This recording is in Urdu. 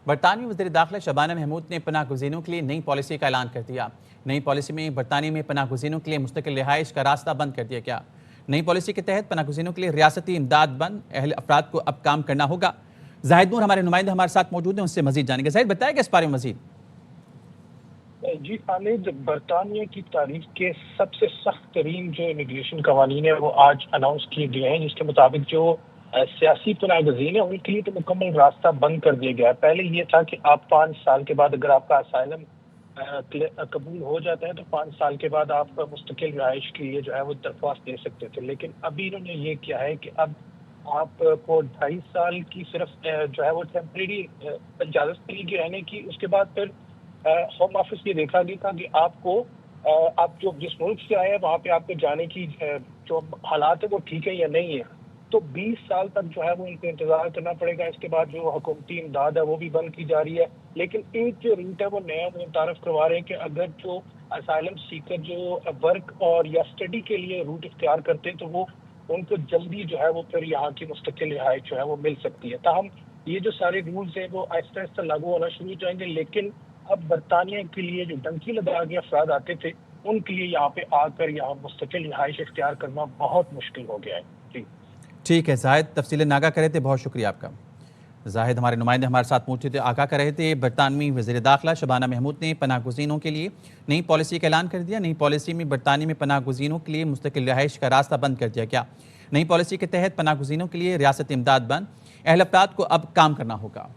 برطانوی وزیر داخلہ شبانہ محمود نے پناہ گزینوں کے لیے نئی پالیسی کا اعلان کر دیا۔ نئی پالیسی میں برطانیہ میں پناہ گزینوں کے لیے مستقل رہائش کا راستہ بند کر دیا گیا۔ نئی پالیسی کے تحت پناہ گزینوں کے لیے ریاستی امداد بند، اہل افراد کو اب کام کرنا ہوگا۔ زاہد نور ہمارے نمائندے ہمارے ساتھ موجود ہیں، ان سے مزید جانیں گے۔ زاہد، بتائے گا اس بارے میں مزید؟ جی خالد، برطانیہ کی تاریخ کے سب سے سخت ترین جو امیگریشن قوانین ہیں وہ آج اناؤنس کیے گئے ہیں، جس کے مطابق جو سیاسی پناہ گزین ہیں ان کے لیے تو مکمل راستہ بند کر دیا گیا ہے۔ پہلے یہ تھا کہ آپ 5 سال کے بعد اگر آپ کا اسائلم قبول ہو جاتا ہے تو 5 سال کے بعد آپ مستقل رہائش کے لیے جو ہے وہ درخواست دے سکتے تھے، لیکن ابھی انہوں نے یہ کیا ہے کہ اب آپ کو 2.5 سال کی صرف جو ہے وہ ٹیمپریری اجازت ملے گی رہنے کی۔ اس کے بعد پھر ہوم آفس یہ دیکھا گیا تھا کہ آپ کو آپ جو جس ملک سے آئے ہیں وہاں پہ آپ کو جانے کی جو حالات ہے وہ ٹھیک ہے یا نہیں ہے، تو 20 سال تک جو ہے وہ ان کو انتظار کرنا پڑے گا۔ اس کے بعد جو حکومتی امداد ہے وہ بھی بند کی جا رہی ہے، لیکن ایک جو روٹ ہے وہ نیا وہ متعارف کروا رہے ہیں کہ اگر جو اسائلم سیکر جو ورک اور یا اسٹڈی کے لیے روٹ اختیار کرتے ہیں تو وہ ان کو جلدی جو ہے وہ پھر یہاں کی مستقل رہائش جو ہے وہ مل سکتی ہے۔ تاہم یہ جو سارے رولز ہیں وہ آہستہ آہستہ لاگو ہونا شروع ہو جائیں گے، لیکن اب برطانیہ کے لیے جو ڈنکی لگا کے افراد آتے تھے ان کے لیے یہاں پہ آ کر یہاں مستقل رہائش اختیار کرنا بہت مشکل ہو گیا ہے۔ جی ٹھیک ہے زاہد، تفصیلیں آگاہ کر رہے تھے، بہت شکریہ آپ کا۔ زاہد ہمارے نمائندے ہمارے ساتھ موجود تھے، آگاہ کر رہے تھے برطانوی وزیر داخلہ شبانہ محمود نے پناہ گزینوں کے لیے نئی پالیسی کا اعلان کر دیا۔ نئی پالیسی میں برطانیہ میں پناہ گزینوں کے لیے مستقل رہائش کا راستہ بند کر دیا گیا۔ نئی پالیسی کے تحت پناہ گزینوں کے لیے ریاستی امداد بند، اہل افراد کو اب کام کرنا ہوگا۔